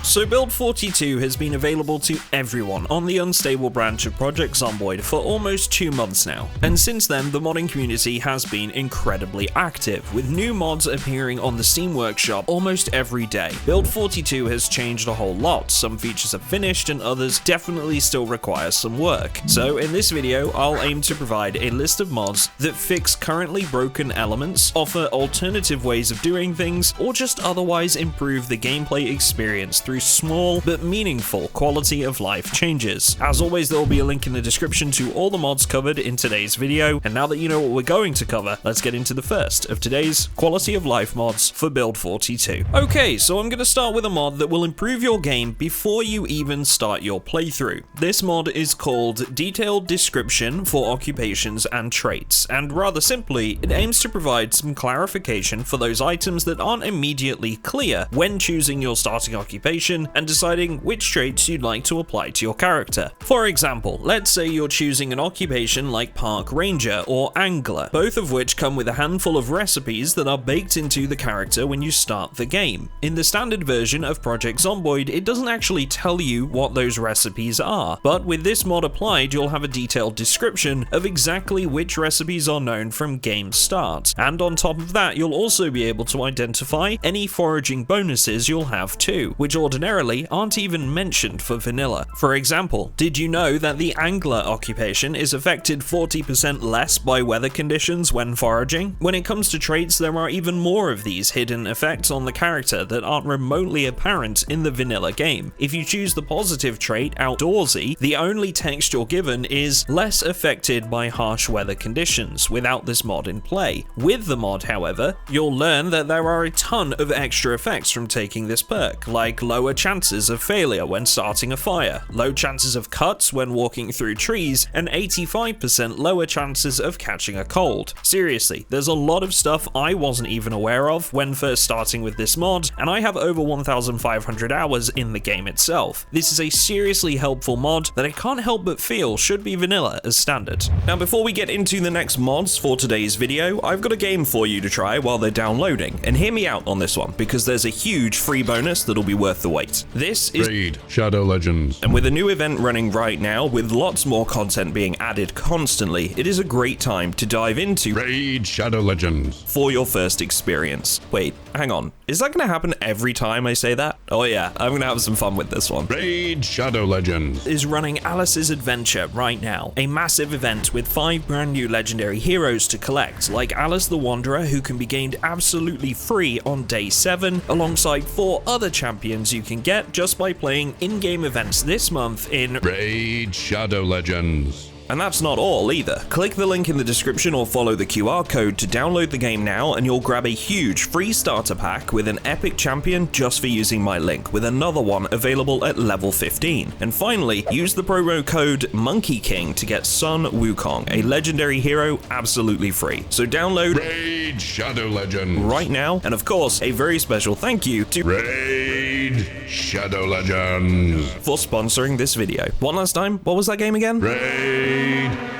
So Build 42 has been available to everyone on the unstable branch of Project Zomboid for almost 2 months now, and since then the modding community has been incredibly active, with new mods appearing on the Steam Workshop almost every day. Build 42 has changed a whole lot, some features are finished and others definitely still require some work. So in this video I'll aim to provide a list of mods that fix currently broken elements, offer alternative ways of doing things, or just otherwise improve the gameplay experience through small but meaningful quality of life changes. As always, there will be a link in the description to all the mods covered in today's video, and now that you know what we're going to cover, let's get into the first of today's quality of life mods for Build 42. Okay, so I'm going to start with a mod that will improve your game before you even start your playthrough. This mod is called Detailed Description for Occupations and Traits, and rather simply, it aims to provide some clarification for those items that aren't immediately clear when choosing your starting occupation and deciding which traits you'd like to apply to your character. For example, let's say you're choosing an occupation like Park Ranger or Angler, both of which come with a handful of recipes that are baked into the character when you start the game. In the standard version of Project Zomboid, it doesn't actually tell you what those recipes are, but with this mod applied, you'll have a detailed description of exactly which recipes are known from game start, and on top of that, you'll also be able to identify any foraging bonuses you'll have too, which ordinarily aren't even mentioned for vanilla. For example, did you know that the Angler occupation is affected 40% less by weather conditions when foraging? When it comes to traits, there are even more of these hidden effects on the character that aren't remotely apparent in the vanilla game. If you choose the positive trait Outdoorsy, the only text you're given is less affected by harsh weather conditions without this mod in play. With the mod, however, you'll learn that there are a ton of extra effects from taking this perk, like lower chances of failure when starting a fire, low chances of cuts when walking through trees, and 85% lower chances of catching a cold. Seriously, there's a lot of stuff I wasn't even aware of when first starting with this mod, and I have over 1,500 hours in the game itself. This is a seriously helpful mod that I can't help but feel should be vanilla as standard. Now before we get into the next mods for today's video, I've got a game for you to try while they're downloading, and hear me out on this one because there's a huge free bonus that'll be worth the wait. This is Raid Shadow Legends, and with a new event running right now with lots more content being added constantly, it is a great time to dive into Raid Shadow Legends for your first experience. Wait, hang on, is that gonna happen every time I say that? Oh yeah, I'm gonna have some fun with this one. Raid Shadow Legends is running Alice's Adventure right now, a massive event with 5 brand new legendary heroes to collect, like Alice the Wanderer, who can be gained absolutely free on day 7, alongside 4 other champions you can get just by playing in-game events this month in Raid Shadow Legends. And that's not all either. Click the link in the description or follow the QR code to download the game now, and you'll grab a huge free starter pack with an epic champion just for using my link, with another one available at level 15. And finally, use the promo code Monkey King to get Sun Wukong, a legendary hero, absolutely free. So download Raid Shadow Legends right now, and of course, a very special thank you to Raid Shadow Legends for sponsoring this video. One last time, what was that game again? Raid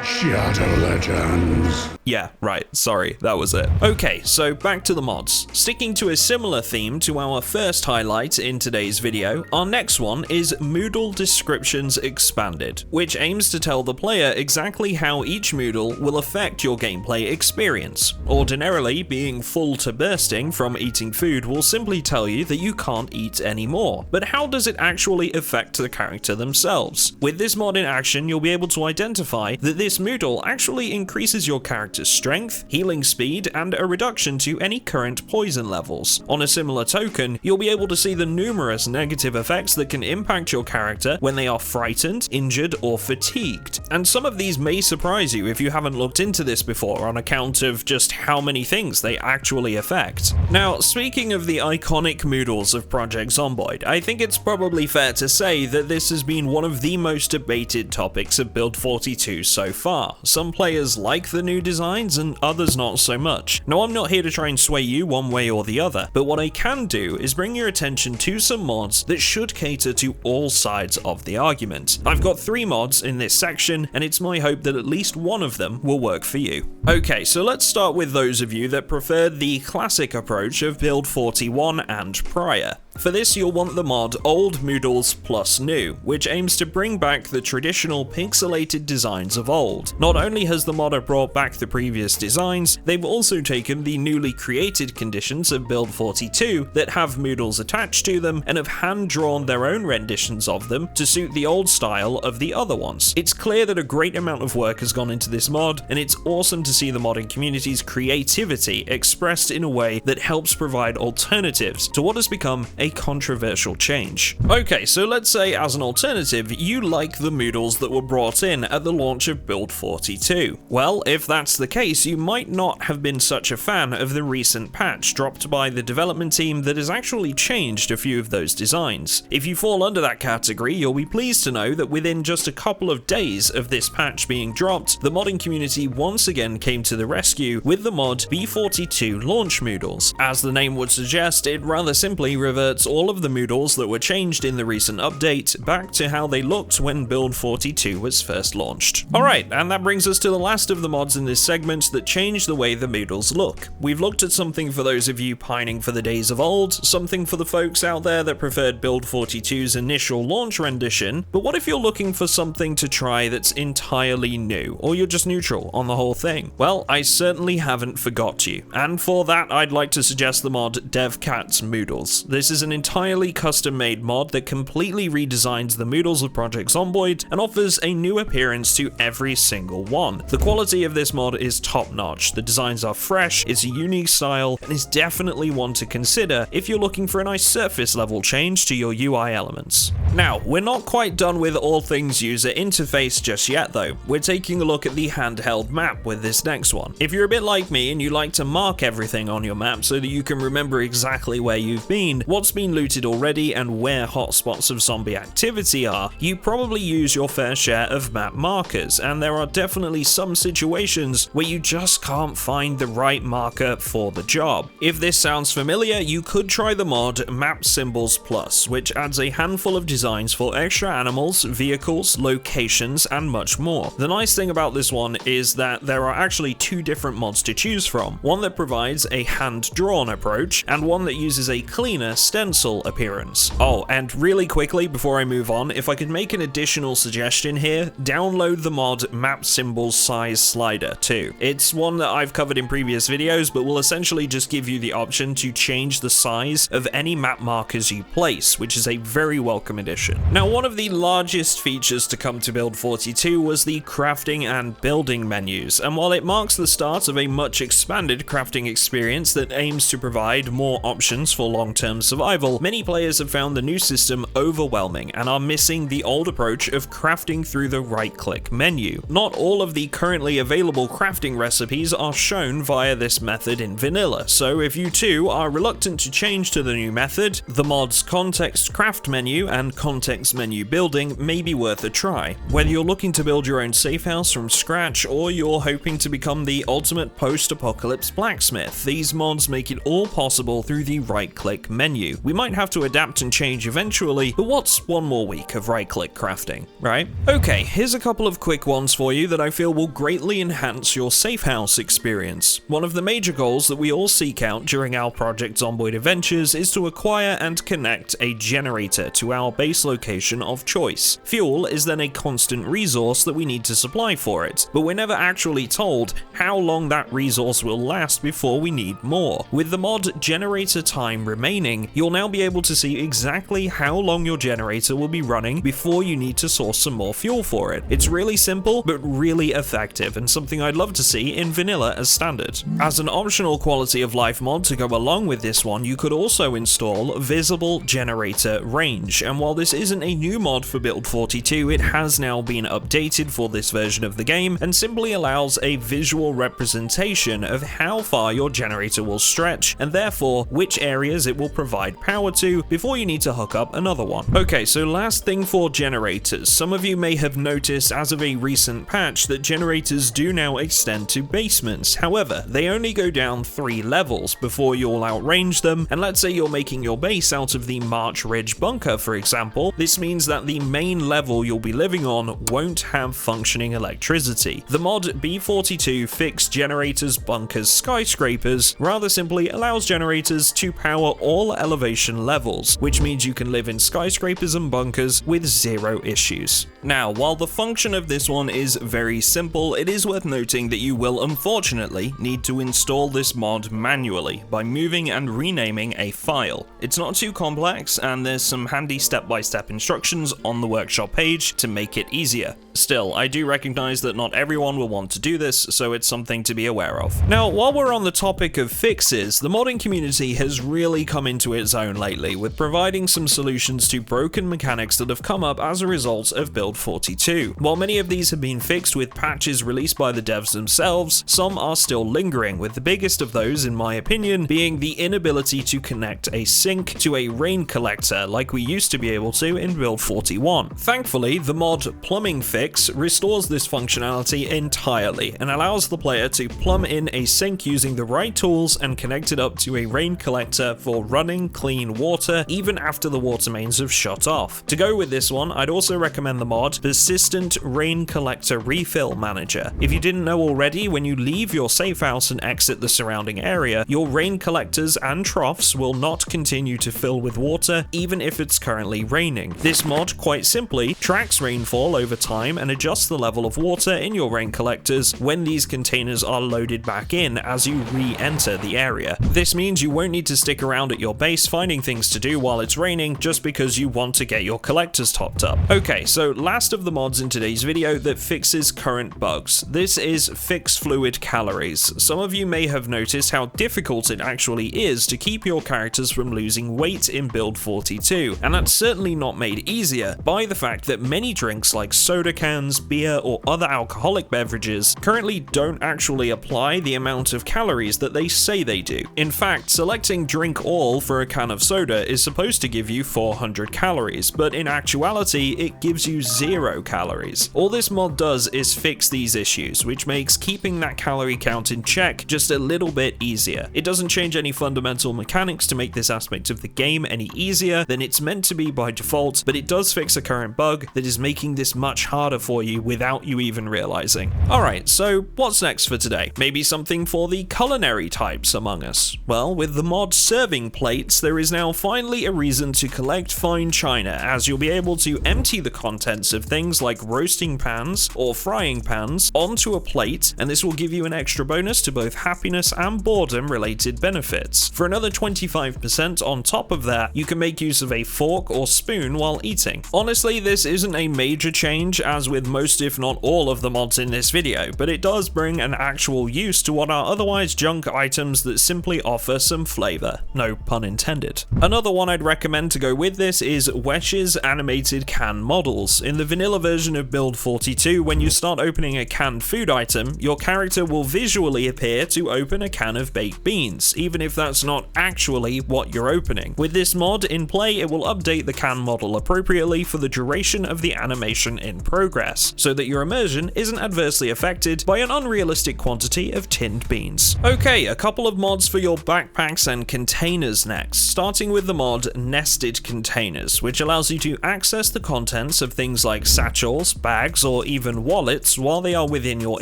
Shadow Legends. Yeah, right, sorry, that was it. Okay, so back to the mods. Sticking to a similar theme to our first highlight in today's video, our next one is Moodle Descriptions Expanded, which aims to tell the player exactly how each Moodle will affect your gameplay experience. Ordinarily, being full to bursting from eating food will simply tell you that you can't eat anymore, but how does it actually affect the character themselves? With this mod in action, you'll be able to identify that this Moodle actually increases your character's strength, healing speed, and a reduction to any current poison levels. On a similar token, you'll be able to see the numerous negative effects that can impact your character when they are frightened, injured, or fatigued. And some of these may surprise you if you haven't looked into this before on account of just how many things they actually affect. Now, speaking of the iconic Moodles of Project Zomboid, I think it's probably fair to say that this has been one of the most debated topics of Build 42 so far. far. Some players like the new designs and others not so much. Now, I'm not here to try and sway you one way or the other, but what I can do is bring your attention to some mods that should cater to all sides of the argument. I've got 3 mods in this section, and it's my hope that at least one of them will work for you. Okay, so let's start with those of you that prefer the classic approach of build 41 and prior. For this, you'll want the mod Old Moodles Plus New, which aims to bring back the traditional pixelated designs of old. Not only has the modder brought back the previous designs, they've also taken the newly created conditions of build 42 that have Moodles attached to them and have hand-drawn their own renditions of them to suit the old style of the other ones. It's clear that a great amount of work has gone into this mod, and it's awesome to see the modding community's creativity expressed in a way that helps provide alternatives to what has become a controversial change. Okay, so let's say as an alternative, you like the Moodles that were brought in at the launch of build 42. Well, if that's the case, you might not have been such a fan of the recent patch dropped by the development team that has actually changed a few of those designs. If you fall under that category, you'll be pleased to know that within just a couple of days of this patch being dropped, the modding community once again came to the rescue with the mod B42 Launch Moodles. As the name would suggest, it rather simply reverts all of the Moodles that were changed in the recent update back to how they looked when build 42 was first launched. Alright, and that brings us to the last of the mods in this segment that change the way the Moodles look. We've looked at something for those of you pining for the days of old, something for the folks out there that preferred build 42's initial launch rendition, but what if you're looking for something to try that's entirely new, or you're just neutral on the whole thing? Well, I certainly haven't forgot you, and for that I'd like to suggest the mod DevCat's Moodles. This is an entirely custom-made mod that completely redesigns the Moodles of Project Zomboid and offers a new appearance to every single one. The quality of this mod is top-notch, the designs are fresh, it's a unique style, and is definitely one to consider if you're looking for a nice surface level change to your UI elements. Now, we're not quite done with all things user interface just yet though. We're taking a look at the handheld map with this next one. If you're a bit like me and you like to mark everything on your map so that you can remember exactly where you've been, what's been looted already, and where hotspots of zombie activity are, you probably use your fair share of map markers, and there are definitely some situations where you just can't find the right marker for the job. If this sounds familiar, you could try the mod Map Symbols Plus, which adds a handful of designs for extra animals, vehicles, locations, and much more. The nice thing about this one is that there are actually 2 different mods to choose from, one that provides a hand-drawn approach, and one that uses a cleaner stencil appearance. Oh, and really quickly before I move on, if I could make an additional suggestion here, download the mod Map Symbols Size Slider too. It's one that I've covered in previous videos, but will essentially just give you the option to change the size of any map markers you place, which is a very welcome addition. Now, one of the largest features to come to build 42 was the crafting and building menus, and while it marks the start of a much expanded crafting experience that aims to provide more options for long-term survival, many players have found the new system overwhelming and are missing the old approach of crafting through the right-click menu. Not all of the currently available crafting recipes are shown via this method in vanilla, so if you too are reluctant to change to the new method, the mod's Context Craft menu and Context Menu Building may be worth a try. Whether you're looking to build your own safe house from scratch or you're hoping to become the ultimate post-apocalypse blacksmith, these mods make it all possible through the right-click menu. We might have to adapt and change eventually, but what's one more week of right-click crafting, right? Okay, here's a couple of quick ones for you that I feel will greatly enhance your safe house experience. One of the major goals that we all seek out during our Project Zomboid adventures is to acquire and connect a generator to our base location of choice. Fuel is then a constant resource that we need to supply for it, but we're never actually told how long that resource will last before we need more. With the mod Generator Time remaining, you'll now be able to see exactly how long your generator will be running before you need to source some more fuel for it. It's really simple, but really effective, and something I'd love to see in vanilla as standard. As an optional quality of life mod to go along with this one, you could also install Visible Generator Range, and while this isn't a new mod for build 42, it has now been updated for this version of the game, and simply allows a visual actual representation of how far your generator will stretch, and therefore which areas it will provide power to before you need to hook up another one. Okay, so last thing for generators. Some of you may have noticed as of a recent patch that generators do now extend to basements. However, they only go down 3 levels before you'll outrange them, and let's say you're making your base out of the March Ridge bunker, for example. This means that the main level you'll be living on won't have functioning electricity. The mod B42 fixed generators, bunkers, skyscrapers rather simply allows generators to power all elevation levels, which means you can live in skyscrapers and bunkers with 0 issues. Now, while the function of this one is very simple, it is worth noting that you will unfortunately need to install this mod manually by moving and renaming a file. It's not too complex, and there's some handy step-by-step instructions on the workshop page to make it easier. Still, I do recognize that not everyone will want to do this, so it's something to be aware of. Now, while we're on the topic of fixes, the modding community has really come into its own lately, with providing some solutions to broken mechanics that have come up as a result of Build 42. While many of these have been fixed with patches released by the devs themselves, some are still lingering, with the biggest of those, in my opinion, being the inability to connect a sink to a rain collector like we used to be able to in Build 41. Thankfully, the mod Plumbing Fix restores this functionality entirely and allows the player to plumb in a sink using the right tools and connect it up to a rain collector for running clean water even after the water mains have shut off. To go with this one, I'd also recommend the mod Persistent Rain Collector Refill Manager. If you didn't know already, when you leave your safe house and exit the surrounding area, your rain collectors and troughs will not continue to fill with water even if it's currently raining. This mod, quite simply, tracks rainfall over time and adjusts the level of water in your rain collectors when these containers are loaded back in as you re-enter the area. This means you won't need to stick around at your base finding things to do while it's raining just because you want to get your collectors topped up. Okay, so last of the mods in today's video that fixes current bugs. This is Fix Fluid Calories. Some of you may have noticed how difficult it actually is to keep your characters from losing weight in Build 42, and that's certainly not made easier by the fact that many drinks like soda cans, beer, or other alcoholic beverages currently don't actually apply the amount of calories that they say they do. In fact, selecting drink all for a can of soda is supposed to give you 400 calories, but in actuality it gives you 0 calories. All this mod does is fix these issues, which makes keeping that calorie count in check just a little bit easier. It doesn't change any fundamental mechanics to make this aspect of the game any easier than it's meant to be by default, but it does fix a current bug that is making this much harder for you without you even realizing. Alright, so what's next for today? Maybe something for the culinary types among us? Well, with the mod Serving Plates, there is now finally a reason to collect fine china, as you'll be able to empty the contents of things like roasting pans or frying pans onto a plate, and this will give you an extra bonus to both happiness and boredom related benefits. For another 25% on top of that, you can make use of a fork or spoon while eating. Honestly, this isn't a major change as with most if not all of the mods in this video, but it does bring an actual use to what are otherwise junk items that simply offer some flavor. No pun intended. Another one I'd recommend to go with this is Wesch's animated can models. In the vanilla version of Build 42, when you start opening a canned food item, your character will visually appear to open a can of baked beans, even if that's not actually what you're opening. With this mod in play, it will update the can model appropriately for the duration of the animation in progress, so that your immersion isn't adversely affected by an unrealistic quantity of tinned beans. Okay, a couple of mods for your backpacks and containers next, starting with the mod Nested Containers, which allows you to access the contents of things like satchels, bags, or even wallets while they are within your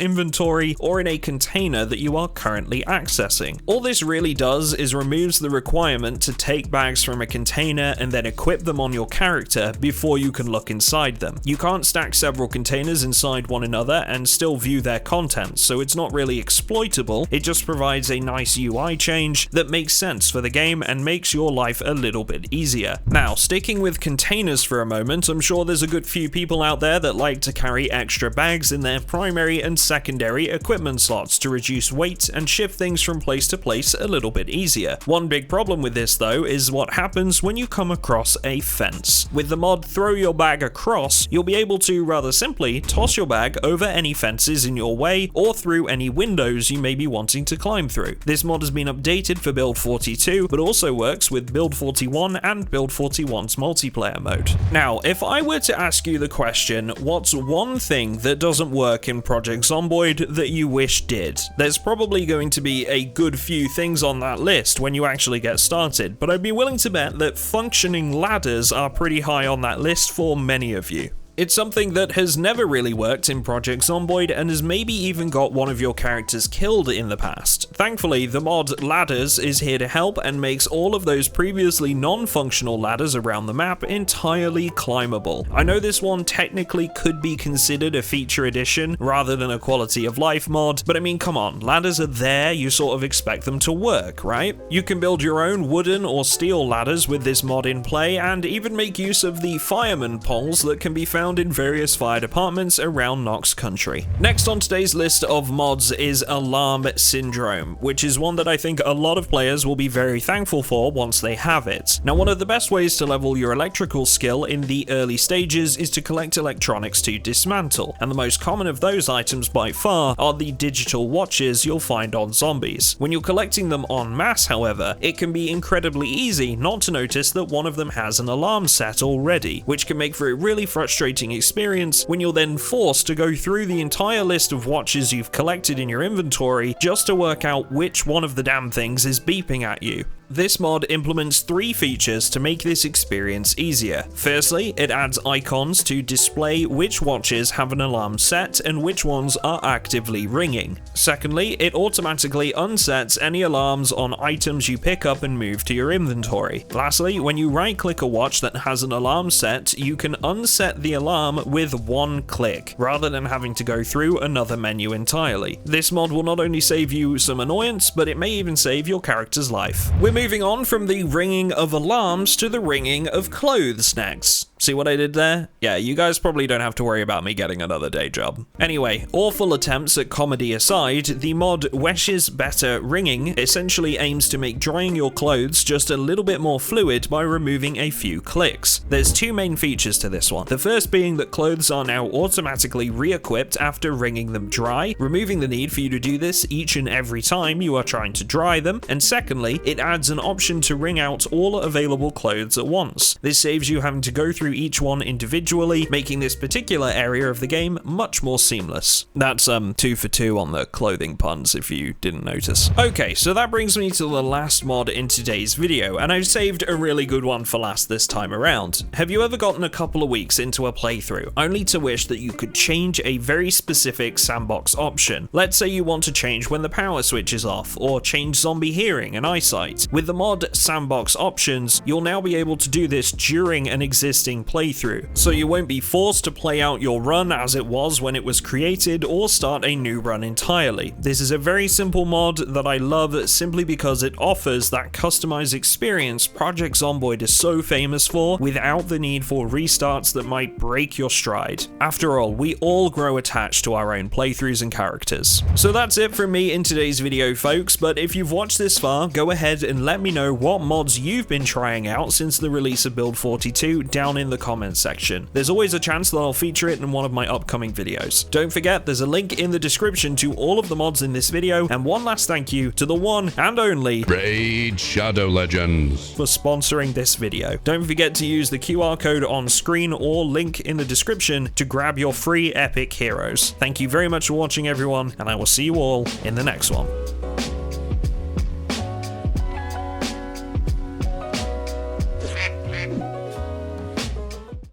inventory or in a container that you are currently accessing. All this really does is removes the requirement to take bags from a container and then equip them on your character before you can look inside them. You can't stack several containers inside one another and still view their contents, so it's not really exploitable. It just provides a nice UI change that makes sense for the game and makes your life a little bit easier. Now, sticking with containers for a moment, I'm sure there's a good few people out there that like to carry extra bags in their primary and secondary equipment slots to reduce weight and shift things from place to place a little bit easier. One big problem with this though is what happens when you come across a fence. With the mod Throw Your Bag Across, you'll be able to rather simply toss your bag over any fences in your way or through any windows you may be wanting to climb through. This mod has been updated for build 42, but also works with build 41 and build 41's multiplayer mode. Now, if I were to ask you the question, what's one thing that doesn't work in Project Zomboid that you wish did? There's probably going to be a good few things on that list when you actually get started, but I'd be willing to bet that functioning ladders are pretty high on that list for many of you. It's something that has never really worked in Project Zomboid and has maybe even got one of your characters killed in the past. Thankfully, the mod Ladders is here to help and makes all of those previously non-functional ladders around the map entirely climbable. I know this one technically could be considered a feature addition rather than a quality of life mod, but I mean, come on, ladders are there, you sort of expect them to work, right? You can build your own wooden or steel ladders with this mod in play and even make use of the fireman poles that can be found in various fire departments around Nox country. Next on today's list of mods is Alarm Syndrome, which is one that I think a lot of players will be very thankful for once they have it. Now, one of the best ways to level your electrical skill in the early stages is to collect electronics to dismantle, and the most common of those items by far are the digital watches you'll find on zombies. When you're collecting them en masse, however, it can be incredibly easy not to notice that one of them has an alarm set already, which can make for a really frustrating experience when you're then forced to go through the entire list of watches you've collected in your inventory just to work out which one of the damn things is beeping at you. This mod implements 3 features to make this experience easier. Firstly, it adds icons to display which watches have an alarm set and which ones are actively ringing. Secondly, it automatically unsets any alarms on items you pick up and move to your inventory. Lastly, when you right-click a watch that has an alarm set, you can unset the alarm with one click, rather than having to go through another menu entirely. This mod will not only save you some annoyance, but it may even save your character's life. We're moving on from the ringing of alarms to the ringing of clothes next. See what I did there? Yeah, you guys probably don't have to worry about me getting another day job. Anyway, awful attempts at comedy aside, the mod Wesch's Better Wringing essentially aims to make drying your clothes just a little bit more fluid by removing a few clicks. There's 2 main features to this one. The first being that clothes are now automatically re-equipped after wringing them dry, removing the need for you to do this each and every time you are trying to dry them, and secondly, it adds an option to wring out all available clothes at once. This saves you having to go through each one individually, making this particular area of the game much more seamless. That's 2 for 2 on the clothing puns if you didn't notice. Okay, so that brings me to the last mod in today's video, and I've saved a really good one for last this time around. Have you ever gotten a couple of weeks into a playthrough only to wish that you could change a very specific sandbox option? Let's say you want to change when the power switch is off, or change zombie hearing and eyesight. With the mod Sandbox Options, you'll now be able to do this during an existing playthrough, so you won't be forced to play out your run as it was when it was created or start a new run entirely. This is a very simple mod that I love simply because it offers that customized experience Project Zomboid is so famous for without the need for restarts that might break your stride. After all, we all grow attached to our own playthroughs and characters. So that's it from me in today's video, folks, but if you've watched this far, go ahead and let me know what mods you've been trying out since the release of build 42 down in the comments section. There's always a chance that I'll feature it in one of my upcoming videos. Don't forget, there's a link in the description to all of the mods in this video, and one last thank you to the one and only Raid Shadow Legends for sponsoring this video. Don't forget to use the QR code on screen or link in the description to grab your free epic heroes. Thank you very much for watching, everyone, and I will see you all in the next one.